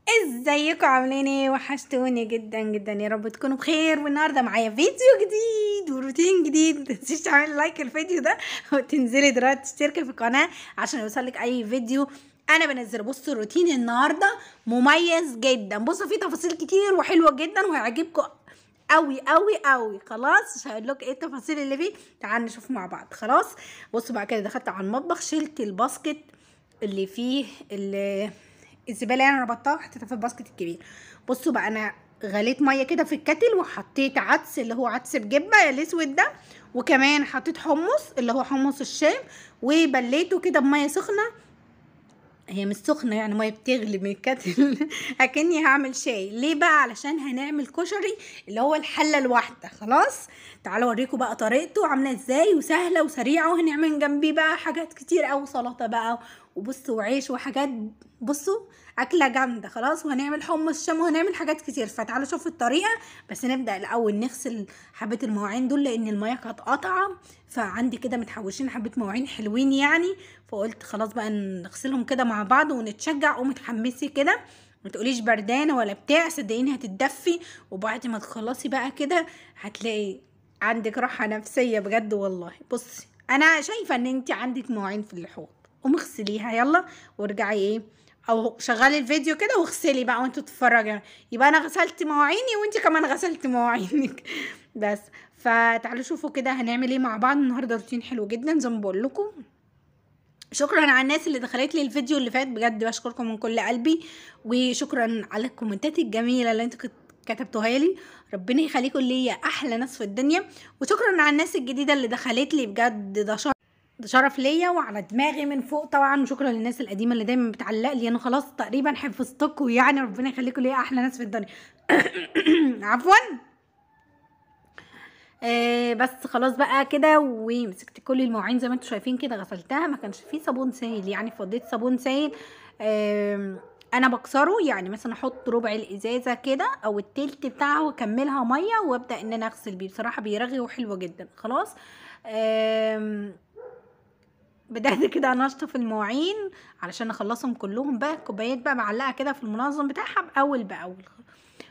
ازيكم عاملين ايه؟ وحشتوني جدا جدا، يا رب تكونوا بخير. والنهارده معايا فيديو جديد وروتين جديد. متنسيش تعملي لايك الفيديو ده وتنزلي دلوقتي تشتركي في القناه عشان يوصلك اي فيديو انا بنزله. بصوا روتين النهارده مميز جدا، بصوا فيه تفاصيل كتير وحلوه جدا وهيعجبكم قوي قوي قوي. خلاص مش هقول لك ايه التفاصيل اللي فيه، تعالوا نشوف مع بعض. خلاص بصوا بقى كده، دخلت على المطبخ، شلت الباسكت اللي فيه الزباله، يعني انا ربطتها وحطيتها في الباسكت الكبير. بصوا بقى، انا غليت ميه كده في الكتل وحطيت عدس اللي هو عدس بجبه الاسود ده، وكمان حطيت حمص اللي هو حمص الشام، وبليته كده بميه سخنه. هي مش سخنه يعني، ميه بتغلي من الكتل اكني هعمل شاي. ليه بقى؟ علشان هنعمل كشري اللي هو الحله الواحده. خلاص تعالوا اوريكم بقى طريقته عامله ازاي، وسهله وسريعه، وهنعمل جنبيه بقى حاجات كتير قوي، سلطه بقى وبصوا وعيش وحاجات. بصوا اكله جامده. خلاص وهنعمل حمص شام وهنعمل حاجات كتير، فتعالوا شوفوا الطريقه. بس نبدا الاول نغسل حبه المواعين دول لان الميه كانت قاطعه، فعندي كده متحوشين حبه مواعين حلوين يعني، فقلت خلاص بقى نغسلهم كده مع بعض ونتشجع. ومتحمسي كده، ما تقوليش بردانه ولا بتاع، صدقيني هتتدفي، وبعد ما تخلصي بقى كده هتلاقي عندك راحه نفسيه بجد والله. بصي انا شايفه ان انت عندك مواعين في الحوض، قومي اغسليها يلا وارجعي ايه، او شغلي الفيديو كده واغسلي بقى وانتوا تتفرجوا، يبقى انا غسلت مواعيني وانت كمان غسلت مواعينك بس. فتعالوا شوفوا كده هنعمل ايه مع بعض النهارده. روتين حلو جدا زي ما بقول لكم. شكرا على الناس اللي دخلت لي الفيديو اللي فات، بجد بشكركم من كل قلبي، وشكرا على الكومنتات الجميله اللي انتوا كتبتوها لي. ربنا يخليكم ليا، احلى ناس في الدنيا. وشكرا على الناس الجديده اللي دخلت لي، بجد ده شرف ليا وعلى دماغي من فوق طبعا. وشكرا للناس القديمه اللي دايما بتعلق لي، انا خلاص تقريبا حفظتكم يعني. ربنا يخليكم ليا، احلى ناس في الدنيا عفوا. بس خلاص بقى كده، ومسكت كل المواعين زي ما انتوا شايفين كده، غسلتها. ما كانش فيه صابون سائل يعني، فضيت صابون سائل. انا بكسره يعني، مثلا احط ربع الازازه كده او التلت بتاعه واكملها ميه وابدا ان انا اغسل بيه، بصراحه بيرغي وحلو جدا. خلاص بدأت كده انشطف المواعين علشان اخلصهم كلهم بقى. كوبايات بقى معلقه كده في المنظم بتاعها باول باول.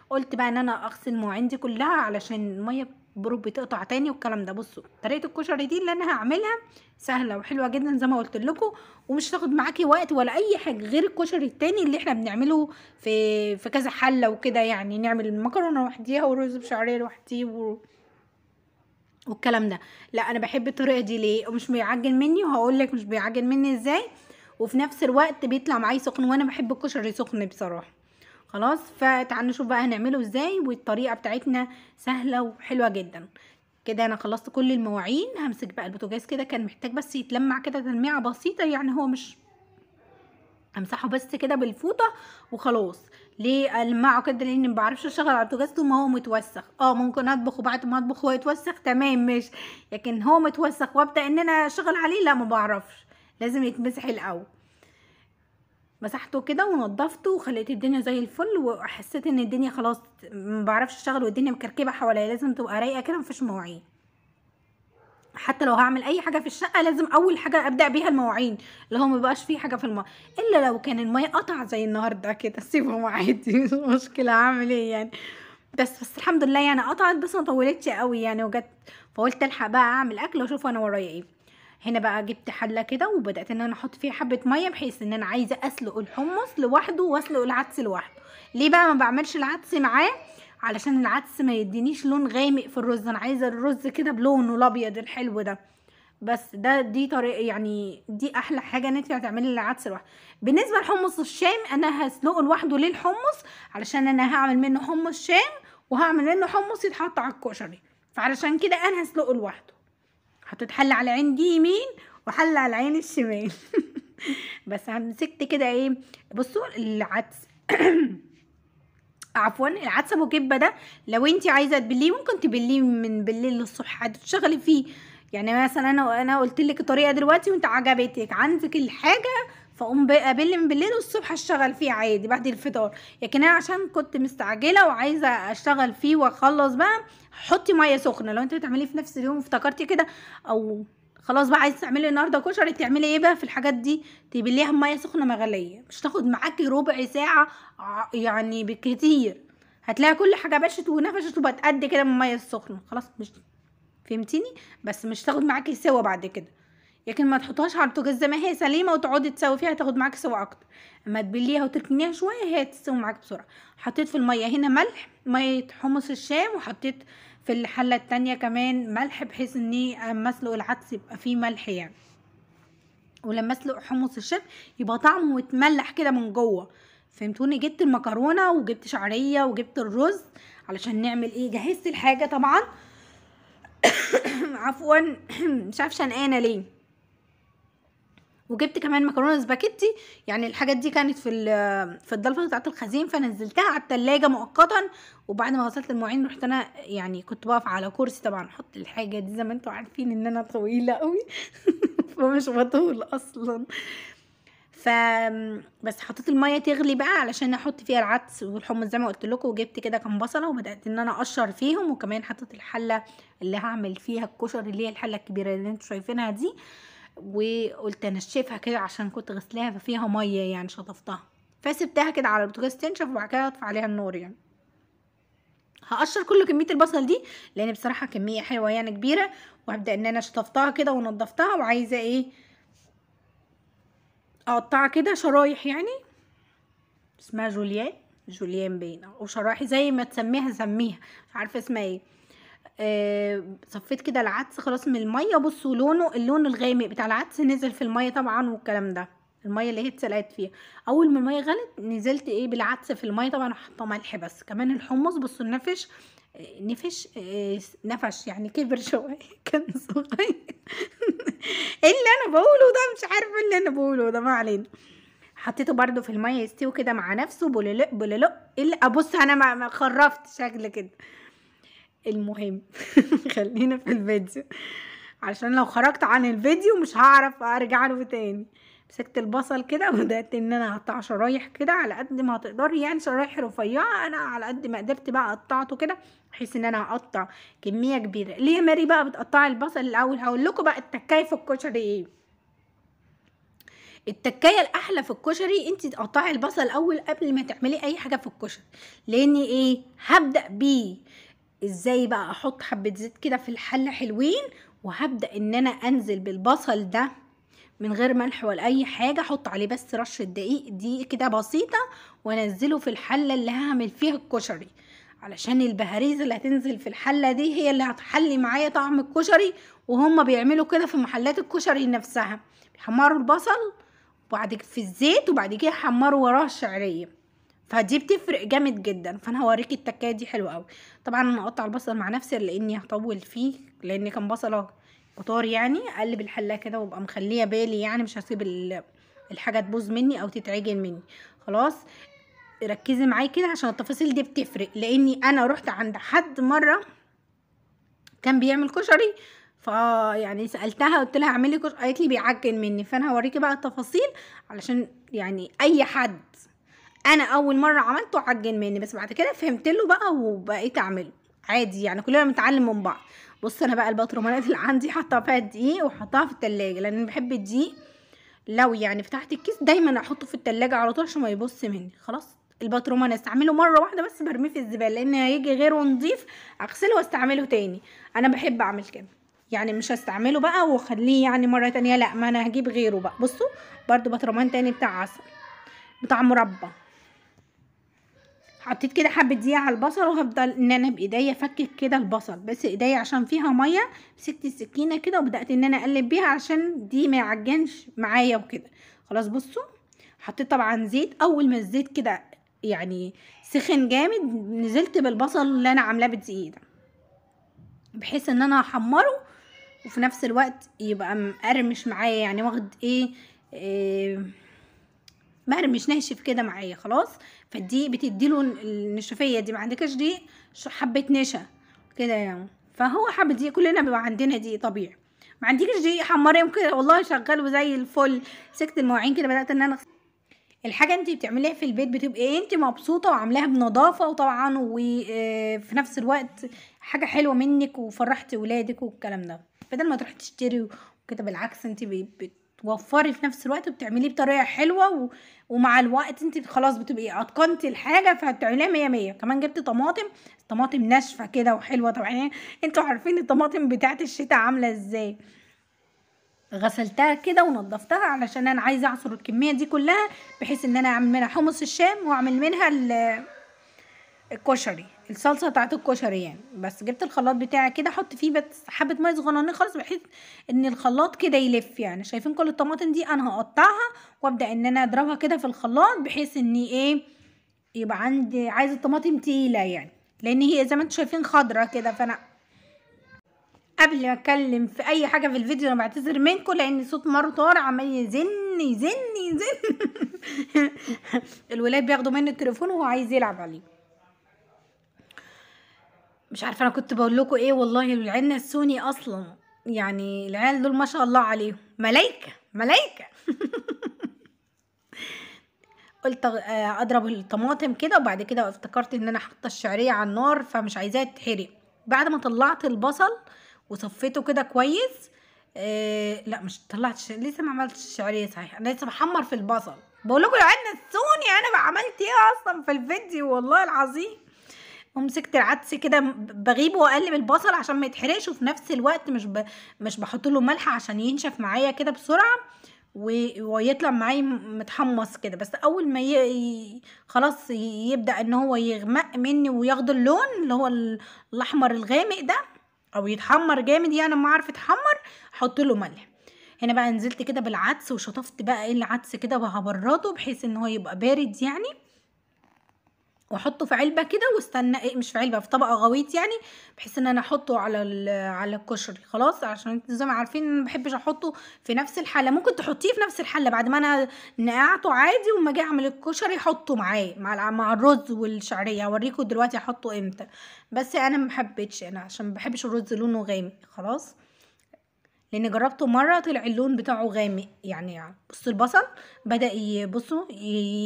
قلت بقى ان انا اغسل المواعين دي كلها علشان الميه بتقطع تاني والكلام ده. بصوا طريقه الكشري دي اللي انا هعملها سهله وحلوه جدا زي ما قلت لكم، ومش هتاخد معاكي وقت ولا اي حاجه غير الكشري التاني اللي احنا بنعمله في كذا حله وكده. يعني نعمل المكرونه لوحديها والرز بشعريه لوحديه والكلام ده. لا انا بحب الطريقه دي. ليه؟ ومش بيعجن مني، وهقول لك مش بيعجن مني ازاي، وفي نفس الوقت بيطلع معايا سخن، وانا بحب الكشري سخن بصراحه. خلاص فتعالوا نشوف بقى هنعمله ازاي، والطريقه بتاعتنا سهله وحلوه جدا. كده انا خلصت كل المواعين. همسك بقى البوتاجاز كده، كان محتاج بس يتلمع كده تلميعه بسيطه يعني، هو مش امسحه بس كده بالفوطه وخلاص. ليه المعه كده؟ لان ما بعرفش اشتغل على البوتاجاز طول ما هو متوسخ. ممكن اطبخ وبعد ما اطبخ هو يتوسخ تمام ماشي، لكن هو متوسخ وابدا ان انا اشتغل عليه لا، ما بعرفش، لازم يتمسح الاول. مسحته كده ونضفته وخليت الدنيا زي الفل، وحسيت ان الدنيا خلاص ما بعرفش اشتغل والدنيا مكركبه حواليا، لازم تبقى رايقه كده مفيش مواعين. حتى لو هعمل اي حاجه في الشقه لازم اول حاجه ابدا بيها المواعين، اللي هو مبقاش فيه حاجه في الماء، الا لو كان الماء قطع زي النهارده كده سيبهم عادي مش مشكله، هعمل ايه يعني. بس الحمد لله يعني قطعت، بس ما طولتش قوي يعني وجت. فقلت الحق بقى اعمل اكل واشوف انا ورايا ايه. هنا بقى جبت حله كده وبدات ان انا احط فيها حبه ميه، بحيث ان انا عايزه اسلق الحمص لوحده واسلق العدس لوحده. ليه بقى ما بعملش العدس معاه؟ علشان العدس ما يدينيش لون غامق في الرز، انا عايزه الرز كده بلونه الابيض الحلو ده. بس دي طريقه يعني، دي احلى حاجه ان انت هتعملي العدس لوحده. بالنسبه لحمص الشام انا هسلقه لوحده. ليه الحمص؟ علشان انا هعمل منه حمص شام وهعمل منه حمص يتحط على الكشري، فعلشان كده انا هسلقه لوحده. حطيت حله على العين دي يمين وحله على العين الشمال بس مسكت كده ايه، بصوا العدس عفوا العدس ابو كبه ده، لو انت عايزه تبليه ممكن تبليه من بالليل للصبح عادي تشتغلي فيه. يعني مثلا انا قلت لك الطريقه دلوقتي وانت عجبتك عندك الحاجه، فاقوم ابل من بالليل والصبح اشتغل فيه عادي بعد الفطار. لكن انا عشان كنت مستعجله وعايزه اشتغل فيه واخلص بقى، حطي ميه سخنه لو انت بتعمليه في نفس اليوم افتكرتي كده، او خلاص بقى عايزه تعملي النهارده كشري، تعملي ايه بقى في الحاجات دي؟ تبليها بميه سخنه مغليه، مش تاخد معاكي ربع ساعه يعني بالكتير، هتلاقي كل حاجه بشت ونفشت وبقت قد كده من الميه السخنه. خلاص مش فهمتيني؟ بس مش تاخد معاكي سوا بعد كده، لكن ما تحطهاش على البوتاجاز زي ما هي سليمه وتقعدي تسوي فيها، تاخد معاكي سوا اكتر. اما تبليها وتركنيها شويه هي تستوي معاكي بسرعه. حطيت في الميه هنا ملح، ميه حمص الشام، وحطيت في الحله التانية كمان ملح، بحيث اني اما اسلق العدس يبقى فيه ملح يعني، ولما اسلق حمص الشام يبقى طعمه متملح كده من جوه. فهمتوني؟ جبت المكرونه وجبت شعريه وجبت الرز علشان نعمل ايه، جهزت الحاجه طبعا. عفوا مش عارفه شنقانه ليه. وجبت كمان مكرونه سباكيتي، يعني الحاجات دي كانت في الضلفه بتاعه الخزين، فنزلتها على التلاجة مؤقتا. وبعد ما غسلت المواعين رحت انا يعني كنت واقفه على كرسي طبعا احط الحاجه دي، زي ما انتوا عارفين ان انا طويله قوي فمش بطول اصلا. بس حطيت الميه تغلي بقى علشان احط فيها العدس والحمص زي ما قلت لكم، وجبت كده كام بصله وبدات ان انا اقشر فيهم، وكمان حطيت الحله اللي هعمل فيها الكشري اللي هي الحله الكبيره اللي انتوا شايفينها دي، وقلت انشفها كده عشان كنت غسلاها ففيها ميه يعني شطفتها، فسبتها كده على البوتاجاز تنشف وبعد كده اطفي عليها النور يعني. هقشر كل كميه البصل دي لان بصراحه كميه حلوه يعني كبيره، وهبدا ان انا شطفتها كده ونضفتها، وعايزه ايه اقطعها كده شرايح يعني، اسمها جوليان باين او شرايح زي ما تسميها سميها، مش عارفه اسمها ايه. صفيت كده العدس خلاص من الميه، بصوا لونه، اللون الغامق بتاع العدس نزل في الميه طبعا، والكلام ده الميه اللي هي اتسلقت فيها. اول ما الميه غلت نزلت ايه بالعدس في الميه طبعا، وحاطه ملح بس. كمان الحمص بصوا النفش نفش يعني كبر شويه كان صغير ايه اللي انا بقوله ده؟ مش عارفه اللي انا بقوله ده، ما علينا. حطيته برده في الميه يستوي كده مع نفسه بولولق بولولق. الا ابص انا ما خرفت شكل كده. المهم خلينا في الفيديو عشان لو خرجت عن الفيديو مش هعرف ارجع له تاني. مسكت البصل كده وبدات ان انا اقطع شرايح كده على قد ما تقدري، يعني شرايح رفيعه، انا على قد ما قدرت بقى قطعته كده بحيث ان انا هقطع كميه كبيره. ليه يا ماري بقى بتقطعي البصل الاول؟ هقول لكم بقى التكايه في الكشري ايه. التكايه الاحلى في الكشري انت تقطعي البصل الاول قبل ما تعملي اي حاجه في الكشري، لان ايه هبدا بيه ازاي بقى. احط حبه زيت كده في الحله حلوين، وهبدا ان انا انزل بالبصل ده من غير ملح ولا اي حاجه، احط عليه بس رشه دقيق كده بسيطه، وانزله في الحله اللي هعمل فيها الكشري، علشان البهاريز اللي هتنزل في الحله دي هي اللي هتحلي معايا طعم الكشري. وهم بيعملوا كده في محلات الكشري نفسها، بيحمروا البصل وبعد في الزيت وبعد كده يحمروا وراه الشعريه، فدي بتفرق جامد جدا. فانا هوريكي التكايه دي حلوه قوي. طبعا انا هقطع البصل مع نفسي لاني هطول فيه، لان كان بصله كتار يعني. اقلب الحله كده وابقى مخليه بالي يعني، مش هسيب الحاجه تبوظ مني او تتعجن مني. خلاص ركزي معايا كده عشان التفاصيل دي بتفرق، لاني انا رحت عند حد مره كان بيعمل كشري، يعني سالتها قلت لها اعملي كشري، قالت لي بيعجن مني. فانا هوريكي بقى التفاصيل علشان يعني اي حد، انا اول مره عملته عجن مني، بس بعد كده فهمت له بقى وبقيت اعمله عادي يعني، كلنا بنتعلم من بعض. بص انا بقى البطرمانات اللي عندي حاطه فيها دقيق وحطها في التلاجة، لان بحب الدقيق لو يعني فتحت الكيس دايما احطه في التلاجة على طول عشان ما يبص مني. خلاص البطرمان استعمله مره واحده بس برميه في الزباله، لان هيجي غيره نضيف اغسله واستعمله تاني. انا بحب اعمل كده يعني، مش هستعمله بقى واخليه يعني مره تانية، لا ما انا هجيب غيره بقى. بصوا برضو بطرمان تاني بتاع عسل بتاع مربى، حطيت كده حبه دقيق على البصل، وهفضل ان انا بايديا افكك كده البصل، بس ايديا عشان فيها ميه مسكت السكينه كده وبدات ان انا اقلب بيها عشان دي ما يعجنش معايا وكده. خلاص بصوا حطيت طبعا زيت، اول ما الزيت كده يعني سخن جامد نزلت بالبصل اللي انا عاملاه بالدقيق ده، بحيث ان انا احمره وفي نفس الوقت يبقى مقرمش معايا يعني، واخد إيه مقرمش ناشف كده معايا. خلاص فدي بتديله النشفيه دي، ما عندكش دي حبه نشا كده يعني، فهو حبه دي كلنا بيبقى عندنا دي طبيعي. ما عندكش دي حمريهم كده والله شغال وزي الفل. مسكت المواعين كده بدات ان انا الحاجه انت بتعمليها في البيت بتبقى ايه انت مبسوطه وعاملاها بنظافه وطبعا وفي نفس الوقت حاجه حلوه منك وفرحتي ولادك والكلام ده، بدل ما تروحي تشتري كده بالعكس انت بتوفري في نفس الوقت وبتعمليه بطريقه حلوه ومع الوقت انت خلاص بتبقي اتقنتي الحاجه فبتعمليها 100 100. كمان جبت طماطم ناشفه كده وحلوه طبعا، انتوا عارفين الطماطم بتاعت الشتاء عامله ازاي. غسلتها كده ونضفتها علشان انا عايزه اعصر الكميه دي كلها، بحيث ان انا اعمل منها حمص الشام واعمل منها الكشري، الصلصه بتاعت الكشري يعني. بس جبت الخلاط بتاعي كده، احط فيه بس حبه ميه صغننين خالص بحيث ان الخلاط كده يلف يعني. شايفين كل الطماطم دي انا هقطعها وابدا ان انا اضربها كده في الخلاط، بحيث ان ايه يبقى عندي عايزه الطماطم تقيله يعني، لان هي زي ما انتم شايفين خضره كده. فانا قبل ما اتكلم في اي حاجه في الفيديو انا بعتذر منكم، لان صوت مارو طارق عمال يزن يزن يزن الولاد بياخدوا مني التليفون وهو عايز يلعب عليه. مش عارفه انا كنت بقول لكم ايه، والله العيال نسوني اصلا يعني. العيال دول ما شاء الله عليهم ملايكه ملايكه قلت اضرب الطماطم كده، وبعد كده افتكرت ان انا حاطه الشعريه على النار فمش عايزاها تتحرق. بعد ما طلعت البصل وصفيته كده كويس، لا مش طلعت لسه ما عملتش الشعريه صحيح، انا لسه بحمر في البصل. بقول لكم العيال نسوني انا ما عملت ايه اصلا في الفيديو والله العظيم. ومسكت العدس كده بغيبه واقلب البصل عشان ما يتحرقش، وفي نفس الوقت مش بحط له ملح عشان ينشف معايا كده بسرعه ويطلع معايا متحمص كده. بس اول ما خلاص يبدا ان هو يغمق مني وياخد اللون اللي هو الاحمر الغامق ده، او يتحمر جامد يعني ما اعرف يتحمر، احط له ملح. هنا بقى نزلت كده بالعدس وشطفت بقى ايه العدس كده وهبرده بحيث ان هو يبقى بارد يعني، واحطه في علبه كده واستنى ايه، مش في علبه، في طبق غويط يعني، بحيث ان انا احطه على الكشري خلاص. عشان انتوا زي ما عارفين ان ما بحبش احطه في نفس الحله. ممكن تحطيه في نفس الحله بعد ما انا نقعته عادي، وما اجي اعمل الكشري احطه معاه مع الرز والشعريه. اوريكم دلوقتي احطه امتى، بس انا ما حبيتش انا عشان ما بحبش الرز لونه غامق خلاص، لان جربته مره طلع اللون بتاعه غامق يعني. بصوا البصل بدا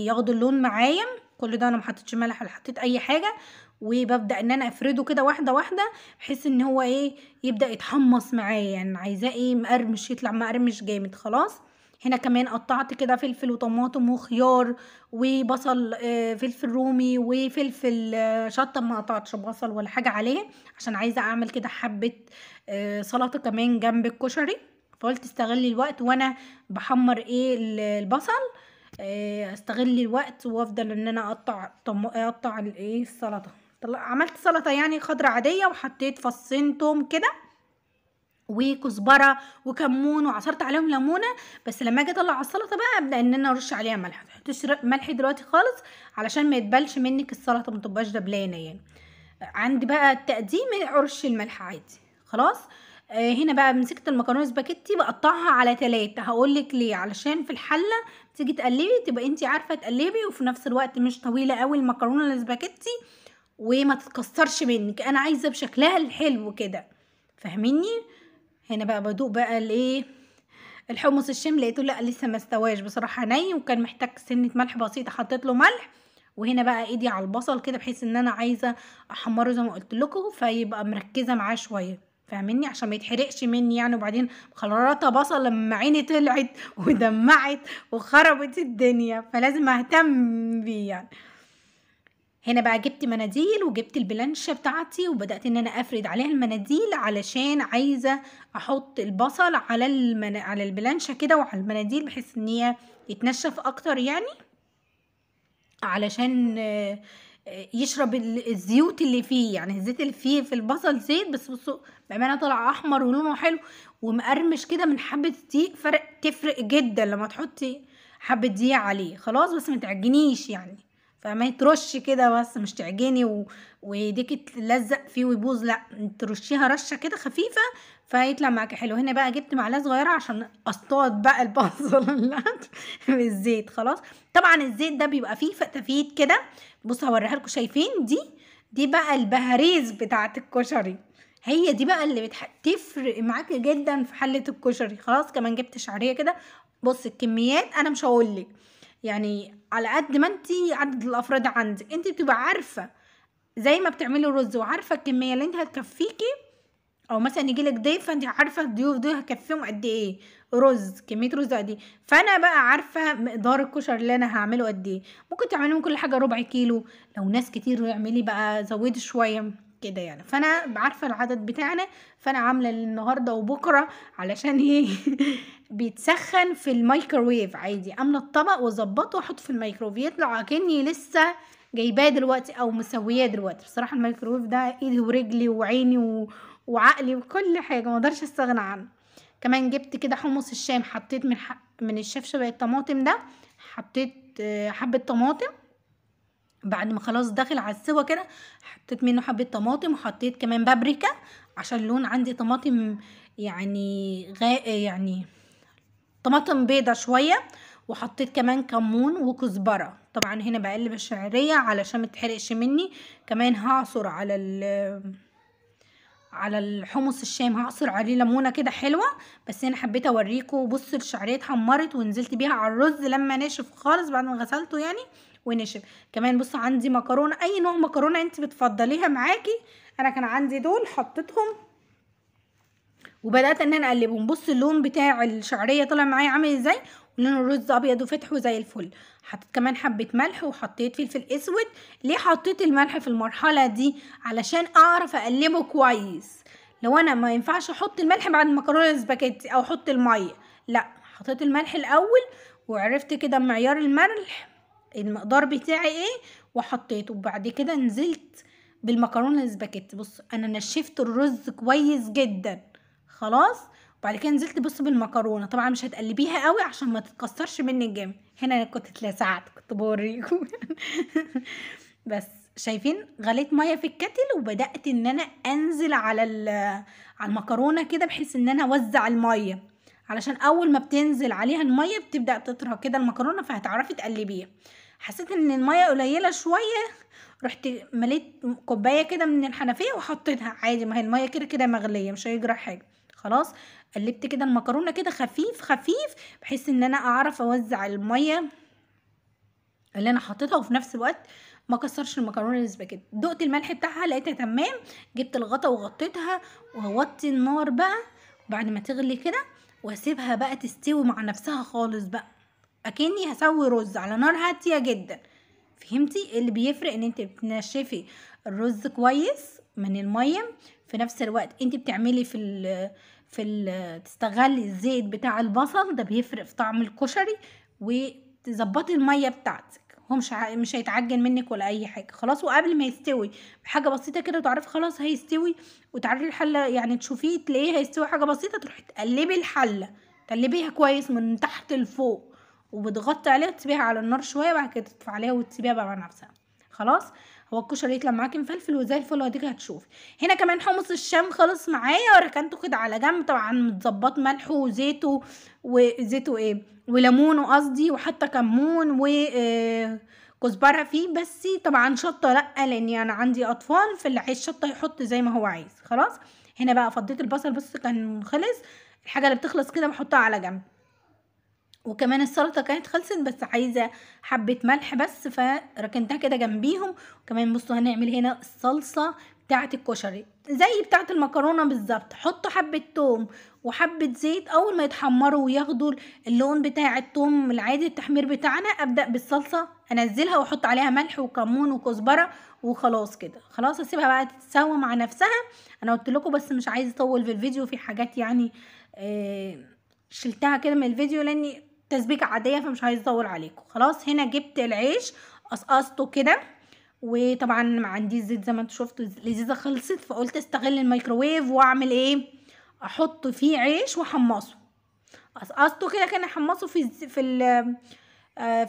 ياخد اللون معايا. كل ده انا ما حطيتش ملح ولا حطيت اي حاجه، وببدا ان انا افرده كده واحده واحده بحيث ان هو ايه يبدا يتحمص معايا يعني. عايزاه ايه مقرمش، يطلع مقرمش جامد خلاص. هنا كمان قطعت كده فلفل وطماطم وخيار وبصل، فلفل رومي وفلفل شطه. ما قطعتش بصل ولا حاجه عليه عشان عايزه اعمل كده حبه سلطه كمان جنب الكشري. فقلت استغل الوقت وانا بحمر ايه البصل، استغل الوقت وافضل ان انا اقطع الايه السلطه. عملت سلطه يعني خضرة عاديه، وحطيت فصين توم كده وكزبره وكمون وعصرت عليهم ليمونه. بس لما اجي اطلع السلطه بقى ابدا ان انا ارش عليها ملح. متحطيش ملح دلوقتي خالص علشان ما يتبلش منك السلطه، ما تبقاش دبلانه يعني. عندي بقى التقديم عرش الملح عادي خلاص. هنا بقى مسكت المكرونه سباكيتي بقطعها على 3. هقولك ليه، علشان في الحله تيجي تقلبي تبقى انتي عارفه تقلبي، وفي نفس الوقت مش طويله قوي المكرونه السباكيتي وما تتكسرش منك. انا عايزه بشكلها الحلو كده، فاهميني. هنا بقى بدوق بقى الايه الحمص الشام، لقيته لا لسه ما استواش بصراحه، ني وكان محتاج سنه ملح بسيطه، حطيت له ملح. وهنا بقى ايدي على البصل كده بحيث ان انا عايزه احمره زي ما قلت لكم، فيبقى مركزه معاه شويه فاهميني عشان ما يتحرقش مني يعني. وبعدين خلطه بصل لما عيني طلعت ودمعت وخربت الدنيا، فلازم اهتم بيه يعني. هنا بقى جبت مناديل وجبت البلانشة بتاعتي وبدأت ان انا افرد عليها المناديل، علشان عايزة احط البصل على البلانشة كده وعلى المناديل بحيث ان هي يتنشف اكتر يعني، علشان يشرب الزيوت اللي فيه يعني. الزيت اللي فيه في البصل زيت، بس بصوا بأمانة طلع احمر ولونه حلو ومقرمش كده من حبة دقيق. تفرق جدا لما تحطي حبة دقيق عليه خلاص، بس ما تعجنيش يعني، فما ترش كده بس مش تعجني وايديكي تلزق فيه ويبوظ، لا ترشيها رشه كده خفيفه فيطلع معاكي حلو. هنا بقى جبت معلقه صغيره عشان اصطاد بقى البصل بالزيت خلاص. طبعا الزيت ده بيبقى فيه فتافيت كده، بصوا هوريها لكم. شايفين دي بقى البهاريز بتاعه الكشري، هي دي بقى اللي تفرق معاكي جدا في حله الكشري خلاص. كمان جبت شعريه كده. بص الكميات انا مش هقولك يعني، على قد ما انتي عدد الافراد عندك انتي بتبقى عارفه زي ما بتعملي الرز وعارفه الكميه اللي انت هتكفيكي، او مثلا يجيلك ضيف فانت عارفه الضيوف دول هكفيهم قد ايه رز، كميه رز قد ايه، فانا بقى عارفه مقدار الكشري اللي انا هعمله قد ايه. ممكن تعملي من كل حاجه ربع كيلو، لو ناس كتير اعملي بقى زودي شويه كده يعني. فانا عارفه العدد بتاعنا، فانا عامله النهارده وبكره علشان ايه بيتسخن في الميكروويف عادي، املى الطبق واظبطه واحطه في الميكروويف يطلع اكني لسه جايباه دلوقتي او مسوياه دلوقتي. بصراحه الميكروويف ده ايدي ورجلي وعيني وعقلي وكل حاجه، ما اقدرش استغنى عنه. كمان جبت كده حمص الشام، حطيت من الشفشبه الطماطم ده، حطيت حبه طماطم بعد ما خلاص داخل على السوا كده، حطيت منه حبه طماطم، وحطيت كمان بابريكا عشان لون عندي طماطم يعني يعني طماطم بيضة شويه، وحطيت كمان كمون وكزبره. طبعا هنا بقلب الشعريه علشان ما تحرقش مني. كمان هعصر على الحمص الشام، هعصر عليه ليمونه كده حلوه. بس انا حبيت اوريكم، بصوا الشعريه اتحمرت ونزلت بيها على الرز لما نشف خالص بعد ما غسلته يعني ونشف. كمان بصوا عندي مكرونه، اي نوع مكرونه انت بتفضليها معاكي، انا كان عندي دول حطيتهم وبدات ان انا اقلبهم. بص اللون بتاع الشعريه طلع معايا عامل ازاي، ولون الرز ابيض وفتح وزي الفل. حطيت كمان حبه ملح وحطيت فلفل اسود. ليه حطيت الملح في المرحله دي؟ علشان اعرف اقلبه كويس. لو انا ما ينفعش احط الملح بعد المكرونه السباكيتي او احط الميه، لا حطيت الملح الاول وعرفت كده معيار الملح المقدار بتاعي ايه وحطيته، وبعد كده نزلت بالمكرونه السباكيتي. بص انا نشفت الرز كويس جدا خلاص. وبعد كده نزلت بص بالمكرونه، طبعا مش هتقلبيها قوي عشان ما تتكسرش منك جامد. هنا انا كنت اتلسعت كنت بوريكم بس شايفين غليت ميه في الكتل وبدات ان انا انزل على المكرونه كده بحيث ان انا اوزع الميه، علشان اول ما بتنزل عليها الميه بتبدا تطرى كده المكرونه فهتعرفي تقلبيها. حسيت ان الميه قليله شويه، رحت مليت كوبايه كده من الحنفيه وحطيتها عادي، ما هي الميه كده كده مغليه مش هيجرى حاجه. خلاص قلبت كده المكرونه كده خفيف خفيف بحيث ان انا اعرف اوزع الميه اللي انا حطيتها، وفي نفس الوقت ما كسرش المكرونه الاسباجيتي. دقت الملح بتاعها لقيتها تمام، جبت الغطا وغطيتها وهوطي النار بقى بعد ما تغلي كده، واسيبها بقى تستوي مع نفسها خالص بقى، اكني هسوي رز على نار هاديه جدا. فهمتي اللي بيفرق؟ ان انت بتنشفي الرز كويس من الميه، في نفس الوقت انت بتعملي تستغلي الزيت بتاع البصل ده بيفرق في طعم الكشري، وتظبطي الميه بتاعتك، هو مش هيتعجن منك ولا اي حاجه. خلاص وقبل ما يستوي بحاجه بسيطه كده وتعرفي خلاص هيستوي، وتعرفي الحله يعني تشوفيه تلاقيه هيستوي حاجه بسيطه، تروحي تقلبي الحله تقلبيها كويس من تحت لفوق، وبتغطي عليها وتسيبيها على النار شويه، بعد كده تطفي عليها وتسيبيها بقى مع نفسها. خلاص هو الكشري يطلع معاكي مفلفل وزي الفل، وهديك هتشوفي. هنا كمان حمص الشام خلص معايا وركنته كده على جنب، طبعا متظبط ملحه وزيته وليمونه قصدي، وحتى كمون كزبره فيه، بس طبعا شطه لا لاني انا عندي اطفال، فاللي عايز شطه يحط زي ما هو عايز. خلاص هنا بقى فضيت البصل بس كان خلص، الحاجه اللي بتخلص كده بحطها على جنب. وكمان السلطه كانت خلصت بس عايزه حبه ملح بس فركنتها كده جنبيهم. وكمان بصوا هنعمل هنا الصلصه بتاعه الكشري زي بتاعه المكرونه بالظبط. حطوا حبه توم وحبه زيت، اول ما يتحمروا وياخدوا اللون بتاع التوم العادي التحمير بتاعنا، ابدا بالصلصه انزلها واحط عليها ملح وكمون وكزبره وخلاص كده. خلاص اسيبها بقى تتسوى مع نفسها. انا قلت لكم بس مش عايزه اطول في الفيديو، في حاجات يعني شلتها كده من الفيديو لاني تسبيكه عاديه فمش عايزه اطول عليكم. خلاص هنا جبت العيش قصقصته كده، وطبعا ما عنديش زيت زي ما انتوا شفتوا اللذيذه خلصت، فقلت استغل الميكروويف واعمل ايه، احط فيه عيش واحمصه. قصقصته كده كان احمصه في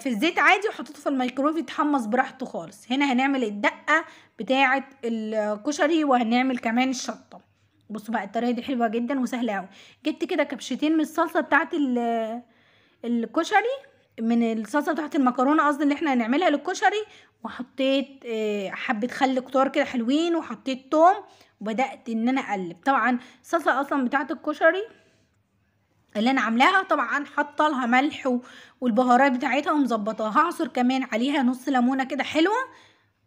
الزيت عادي، وحطيته في الميكروويف يتحمص براحته خالص. هنا هنعمل الدقه بتاعه الكشري وهنعمل كمان الشطه. بصوا بقى الطريقه دي حلوه جدا وسهله قوي. جبت كده كبشتين من الصلصه بتاعه الكشري، من الصلصه بتاعه المكرونه قصدي اللي احنا هنعملها للكشري، وحطيت حبه خل كتار كده حلوين، وحطيت توم، وبدات ان انا اقلب. طبعا الصلصه اصلا بتاعه الكشري اللي انا عاملاها طبعا حاطه لها ملح والبهارات بتاعتها ومظبطاها. هعصر كمان عليها نص ليمونه كده حلوه،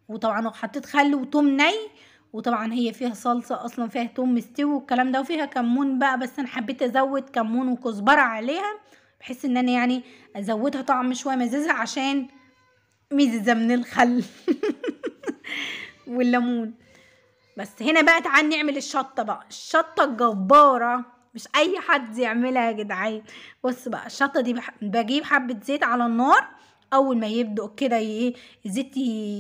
وطبعا حطيت خل وتوم ني، وطبعا هي فيها صلصه اصلا، فيها توم مستوي والكلام ده، وفيها كمون بقى، بس انا حبيت ازود كمون وكزبره عليها بحيث ان انا يعني ازودها طعم شويه مزازه عشان ميزه من الخل والليمون. بس هنا بقى تعال نعمل الشطه بقى، الشطه الجباره مش اي حد يعملها يا جدعان. بص بقى الشطه دي بجيب حبه زيت على النار، اول ما يبدأ كده الزيت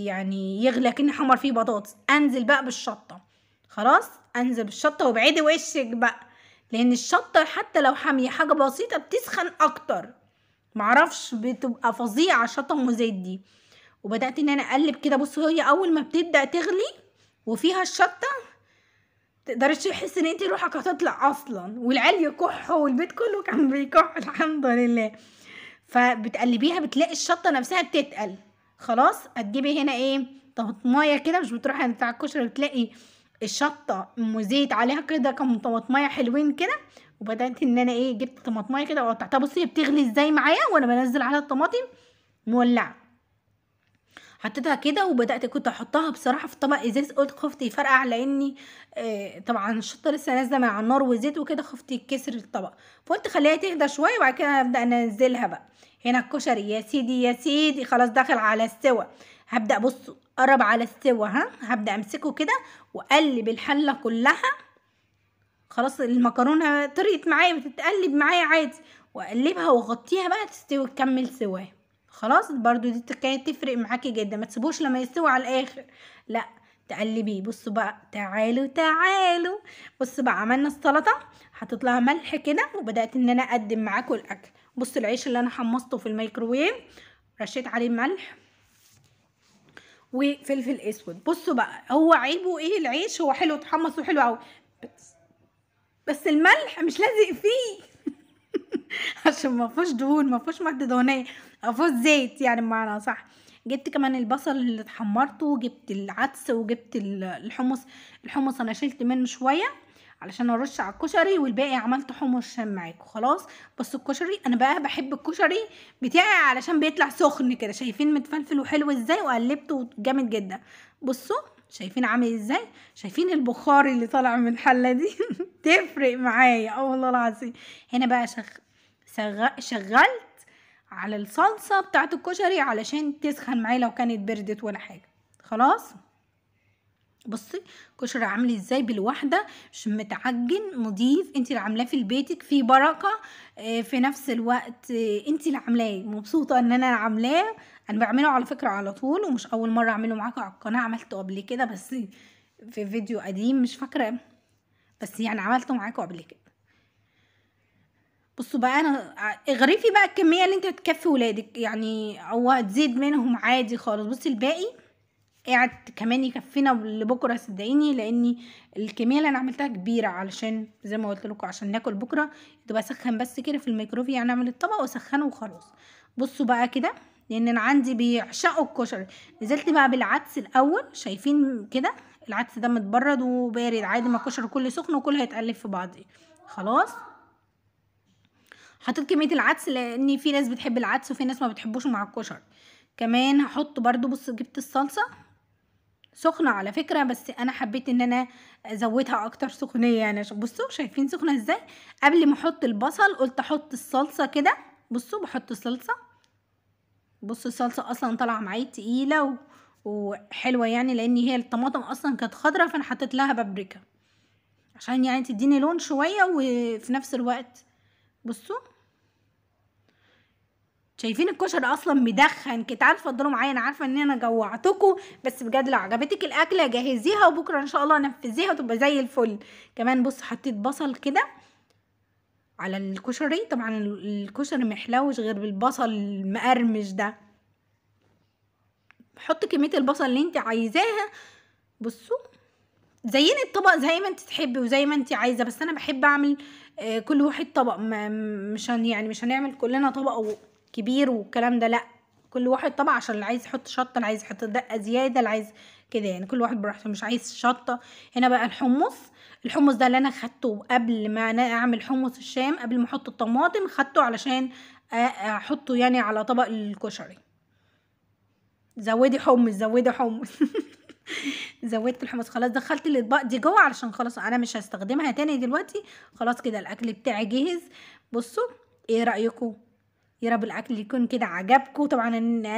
يعني يغلى كأني حمر فيه بطاطس، انزل بقى بالشطه. خلاص انزل بالشطه وابعدي وشك بقى، لان الشطه حتى لو حاميه حاجه بسيطه بتسخن اكتر، معرفش بتبقى فظيعه الشطه ام زيت دي. وبدات ان انا اقلب كده. بصوا هي اول ما بتبدا تغلي وفيها الشطه تقدرش تحس ان انت روحك هتطلع اصلا، والعيال يكحوا والبيت كله كان بيكح الحمد لله. فبتقلبيها بتلاقي الشطه نفسها بتتقل. خلاص هتجيبي هنا ايه طماطمايه كده، مش بتروحي بتاع الكشري بتلاقي الشطه ام زيت عليها كده كم طماطمايه حلوين كده. وبدات ان انا ايه جبت طماطمايه كده وقطعتها. بصي هي بتغلي ازاي معايا وانا بنزل عليها الطماطم مولعه، حطيتها كده وبدات كنت احطها بصراحه في طبق ازاز، قلت خفت يفرقع لاني طبعا الشطه لسه نازله مع النار وزيت وكده، خفت يتكسر الطبق، فقلت خليها تهدى شويه وبعد كده ابدا انزلها بقى. هنا الكشري يا سيدي يا سيدي خلاص داخل على السوا. هبدا بص قرب على السوا، هبدا امسكه كده واقلب الحله كلها. خلاص المكرونه طريت معايا بتتقلب معايا عادي، واقلبها واغطيها بقى تستوي تكمل سواها. خلاص برضو دي كانت تفرق معاكي جدا، ما تسيبوش لما يستوي على الاخر، لا تقلبيه. بصوا بقى تعالوا تعالوا، بصوا بقى عملنا السلطه، حطيت لها ملح كده وبدات ان انا اقدم معاكم الاكل. بصوا العيش اللي انا حمصته في الميكروويف رشيت عليه ملح وفلفل اسود. بصوا بقى هو عيبه ايه العيش، هو حلو اتحمص وحلو قوي بس الملح مش لازق فيه عشان ما فيهوش دهون، ما فيهوش ماده دهنيه، ما فيهوش زيت يعني بمعنى صح. جبت كمان البصل اللي اتحمرته، وجبت العدس، وجبت الحمص. الحمص انا شلت منه شويه علشان ارش على الكشري، والباقي عملت حمص شام معاكم. خلاص بس الكشري انا بقى بحب الكشري بتاعي علشان بيطلع سخن كده، شايفين متفلفل وحلو ازاي، وقلبته جامد جدا. بصوا شايفين عامل ازاي، شايفين البخار اللي طالع من الحله دي تفرق معايا والله العظيم. هنا بقى شغلت على الصلصه بتاعت الكشري علشان تسخن معايا لو كانت بردت ولا حاجه. خلاص بصي الكشري عامل ازاي بالواحده، مش متعجن نضيف، انت اللي عاملاه في بيتك فيه بركه، في نفس الوقت انت اللي عاملاه، مبسوطه ان انا عاملاه. انا بعمله على فكره على طول، ومش اول مره اعمله معاكم على القناه، عملته قبل كده بس في فيديو قديم مش فاكره، بس يعني عملته معاكم قبل كده. بصوا بقى انا اغرفي بقى الكميه اللي انت هتكفي ولادك يعني، او هتزيد منهم عادي خالص. بصي الباقي قاعد كمان يكفينا لبكره صدقيني، لاني الكميه اللي انا عملتها كبيره علشان زي ما قلت لكم عشان ناكل بكره. تبقى اسخن بس كده في الميكرويف، يعني اعمل الطبق واسخنه وخلاص. بصوا بقى كده لان انا عندي بيعشقوا الكشري. نزلت بقى بالعدس الاول، شايفين كده العدس ده متبرد وبارد عادي، ما الكشري كله سخن وكله هيتقلب في بعضه. خلاص حطيت كميه العدس لان في ناس بتحب العدس وفي ناس ما بتحبوش مع الكشري. كمان هحط برضو، بص جبت الصلصه سخنه على فكره، بس انا حبيت ان انا ازودها اكتر سخونيه يعني. بصوا شايفين سخنه ازاي. قبل ما احط البصل قلت احط الصلصه كده. بصوا بحط الصلصه، بصوا الصلصه اصلا طالعه معايا تقيله وحلوه يعني، لان هي الطماطم اصلا كانت خضره، فانا حطيت لها بابريكا عشان يعني تديني لون شويه وفي نفس الوقت. بصوا شايفين الكشري اصلا مدخن كده. تعالوا اتفضلوا معايا، انا عارفه ان انا جوعتكم، بس بجد لو عجبتك الاكله جهزيها وبكره ان شاء الله نفذيها وتبقى زي الفل. كمان بص حطيت بصل كده على الكشري، طبعا الكشري محلوش غير بالبصل المقرمش ده. حط كميه البصل اللي انت عايزاها. بصوا زيني الطبق زي ما انت تحبي وزي ما انت عايزه، بس انا بحب اعمل كل واحد طبق، يعني مش هنعمل كلنا طبق كبير والكلام ده، لا كل واحد طبق، عشان اللي عايز يحط شطه، اللي عايز يحط دقه زياده، اللي عايز كده يعني، كل واحد براحته مش عايز شطه. هنا بقى الحمص ده اللي انا خدته قبل ما انا اعمل حمص الشام، قبل ما احط الطماطم خدته علشان احطه يعني على طبق الكشري. زودي حمص زودي حمص زودت الحمص خلاص، دخلت الاطباق دي جوه علشان خلاص انا مش هستخدمها تاني دلوقتي. خلاص كده الاكل بتاعي جاهز. بصوا ايه رايكم؟ يا رب الاكل يكون كده عجبكم. طبعا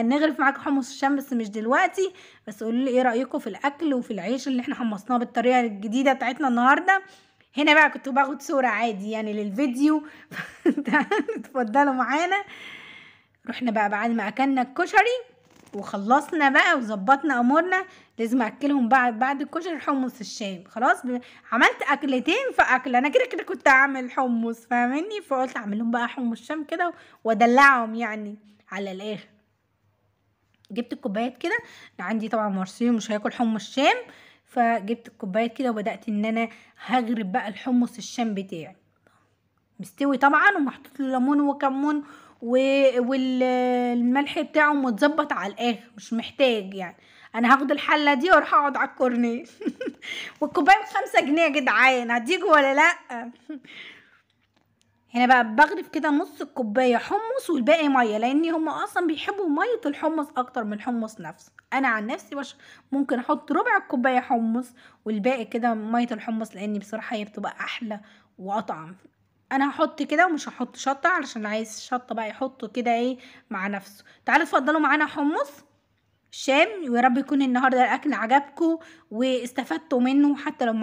نغرف معاكم حمص الشام بس مش دلوقتي. بس قولوا لي ايه رايكم في الاكل وفي العيش اللي احنا حمصناه بالطريقه الجديده بتاعتنا النهارده. هنا بقى كنت باخد صوره عادي يعني للفيديو. اتفضلوا معانا. رحنا بقى بعد ما اكلنا الكشري وخلصنا بقى وظبطنا امورنا، لازم اكلهم بعد الكشري حمص الشام. خلاص عملت اكلتين في اكل. انا كده كده كنت اعمل حمص فاهمني، فقلت اعمل لهم بقى حمص شام كده وادلعهم يعني على الاخر. جبت الكوبايات كده، عندي طبعا مرسيل مش هياكل حمص شام، فجبت الكوبايات كده وبدات ان انا هغرب بقى الحمص الشام بتاعي. مستوي طبعا ومحطوط له ليمون وكمون والملح بتاعه متظبط على الاخر، مش محتاج يعني. انا هاخد الحله دي واروح اقعد على الكورنيش. والكوبايه ب5 جنيه يا جدعان، هتيجوا ولا لا؟ هنا بقى بغرف كده نص الكوبايه حمص والباقي ميه، لان هم اصلا بيحبوا ميه الحمص اكتر من الحمص نفسه. انا عن نفسي ممكن احط ربع الكوبايه حمص والباقي كده ميه الحمص، لان بصراحه هي بتبقى احلى واطعم. انا هحط كده ومش هحط شطه علشان عايز شطه بقى يحطه كده ايه مع نفسه. تعالوا اتفضلوا معانا حمص شام. ويا رب يكون النهارده الاكل عجبكم واستفدتوا منه حتى لو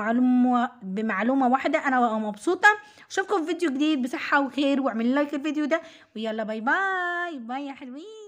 بمعلومه واحده. انا مبسوطه. اشوفكم في فيديو جديد بصحه وخير، واعملوا لايك الفيديو ده، ويلا باي باي باي يا حلوين.